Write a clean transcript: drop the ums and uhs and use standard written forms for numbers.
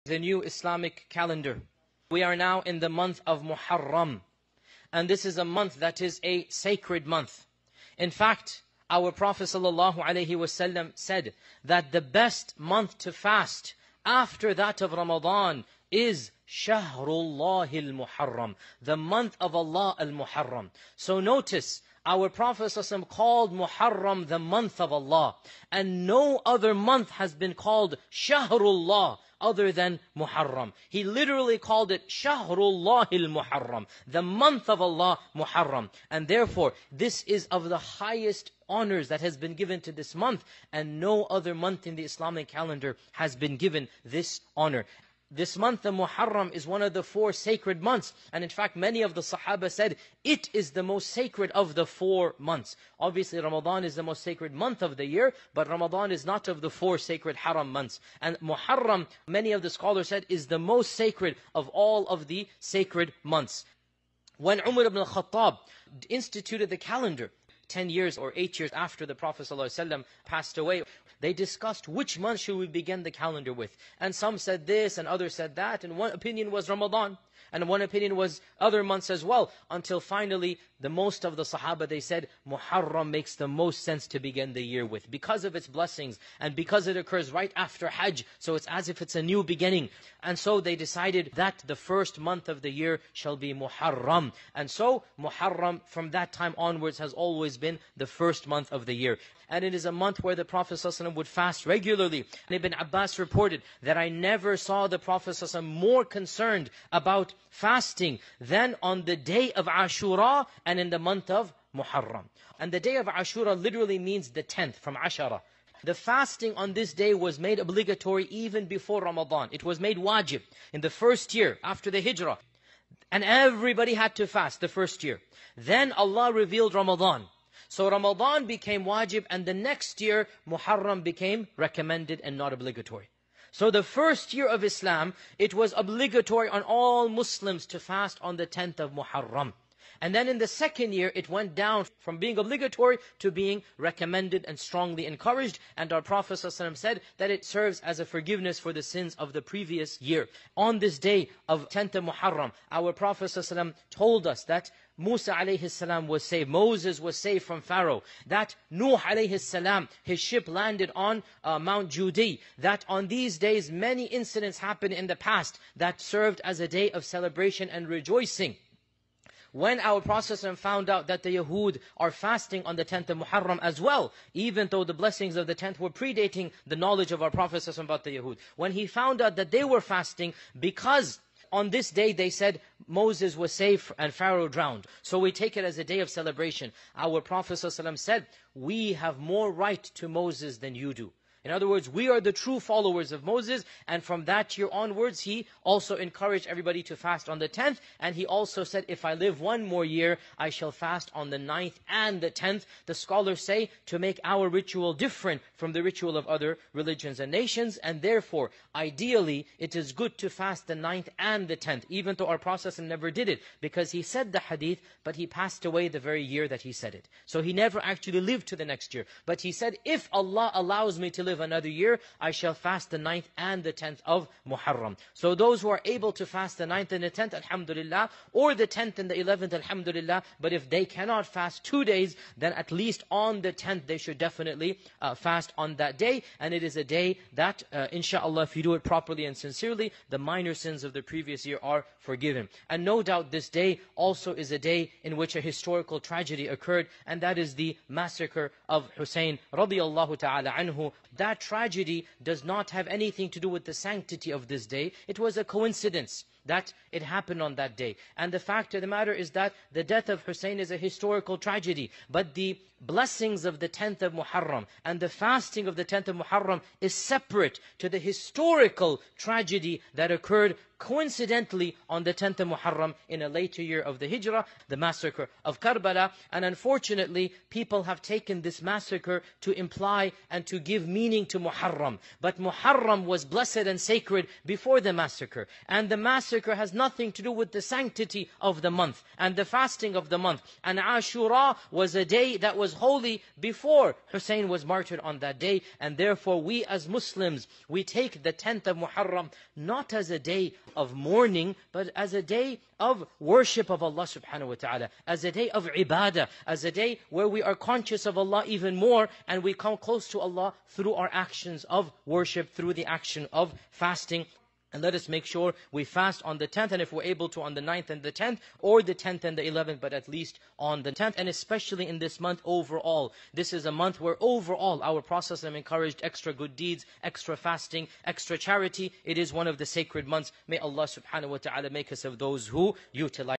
the new Islamic calendar. We are now in the month of Muharram, and this is a month that is a sacred month. In fact, our Prophet ﷺ said that the best month to fast after that of Ramadan is Shahrullah al-Muharram, the month of Allah al-Muharram. So notice, our Prophet ﷺ called Muharram the month of Allah, and no other month has been called Shahrullah other than Muharram. He literally called it Shahrullah al-Muharram, the month of Allah, Muharram. And therefore, this is of the highest honors that has been given to this month, and no other month in the Islamic calendar has been given this honor. This month, the Muharram, is one of the 4 sacred months. And in fact, many of the Sahaba said, it is the most sacred of the 4 months. Obviously, Ramadan is the most sacred month of the year, but Ramadan is not of the 4 sacred Haram months. And Muharram, many of the scholars said, is the most sacred of all of the sacred months. When Umar ibn al-Khattab instituted the calendar, 10 years or 8 years after the Prophet ﷺ passed away, they discussed which month should we begin the calendar with. And some said this and others said that, and one opinion was Ramadan, and one opinion was other months as well, until finally the most of the Sahaba, they said Muharram makes the most sense to begin the year with, because of its blessings and because it occurs right after Hajj, so it's as if it's a new beginning. And so they decided that the first month of the year shall be Muharram. And so Muharram from that time onwards has always been the first month of the year. And it is a month where the Prophet ﷺ would fast regularly. And Ibn Abbas reported that I never saw the Prophet ﷺ more concerned about fasting than on the day of Ashura and in the month of Muharram. And the day of Ashura literally means the 10th, from Ashara. The fasting on this day was made obligatory even before Ramadan. It was made wajib in the first year after the Hijrah. And everybody had to fast the first year. Then Allah revealed Ramadan. So Ramadan became wajib, and the next year Muharram became recommended and not obligatory. So the first year of Islam, it was obligatory on all Muslims to fast on the 10th of Muharram. And then in the second year, it went down from being obligatory to being recommended and strongly encouraged. And our Prophet ﷺ said that it serves as a forgiveness for the sins of the previous year. On this day of 10th of Muharram, our Prophet ﷺ told us that Musa alayhi salam was saved, Moses was saved from Pharaoh, that Nuh alayhi salam, his ship landed on Mount Judi, that on these days many incidents happened in the past that served as a day of celebration and rejoicing. When our Prophet found out that the Yahud are fasting on the 10th of Muharram as well, even though the blessings of the 10th were predating the knowledge of our Prophet about the Yahud, when he found out that they were fasting because on this day they said Moses was saved and Pharaoh drowned, so we take it as a day of celebration. Our Prophet ﷺ said, we have more right to Moses than you do. In other words, we are the true followers of Moses, and from that year onwards, he also encouraged everybody to fast on the 10th, and he also said, if I live one more year, I shall fast on the 9th and the 10th. The scholars say, to make our ritual different from the ritual of other religions and nations, and therefore, ideally, it is good to fast the 9th and the 10th, even though our Prophet never did it, because he said the hadith, but he passed away the very year that he said it. So he never actually lived to the next year. But he said, if Allah allows me to live another year, I shall fast the 9th and the 10th of Muharram. So those who are able to fast the 9th and the 10th, alhamdulillah, or the 10th and the 11th, alhamdulillah, but if they cannot fast 2 days, then at least on the 10th they should definitely fast on that day. And it is a day that, inshallah, if you do it properly and sincerely, the minor sins of the previous year are forgiven. And no doubt this day also is a day in which a historical tragedy occurred, and that is the massacre of Hussein radiyallahu ta'ala anhu. That tragedy does not have anything to do with the sanctity of this day. It was a coincidence that it happened on that day. And the fact of the matter is that the death of Hussein is a historical tragedy. But the blessings of the 10th of Muharram and the fasting of the 10th of Muharram is separate to the historical tragedy that occurred coincidentally on the 10th of Muharram in a later year of the Hijrah, the massacre of Karbala. And unfortunately, people have taken this massacre to imply and to give meaning to Muharram. But Muharram was blessed and sacred before the massacre. And the massacre has nothing to do with the sanctity of the month and the fasting of the month. And Ashura was a day that was holy before Hussein was martyred on that day. And therefore we as Muslims, we take the 10th of Muharram not as a day of mourning, but as a day of worship of Allah subhanahu wa ta'ala, as a day of ibadah, as a day where we are conscious of Allah even more, and we come close to Allah through our actions of worship, through the action of fasting. And let us make sure we fast on the 10th, and if we're able to on the 9th and the 10th, or the 10th and the 11th, but at least on the 10th, and especially in this month overall. This is a month where overall our Prophet ﷺ encouraged extra good deeds, extra fasting, extra charity. It is one of the sacred months. May Allah subhanahu wa ta'ala make us of those who utilize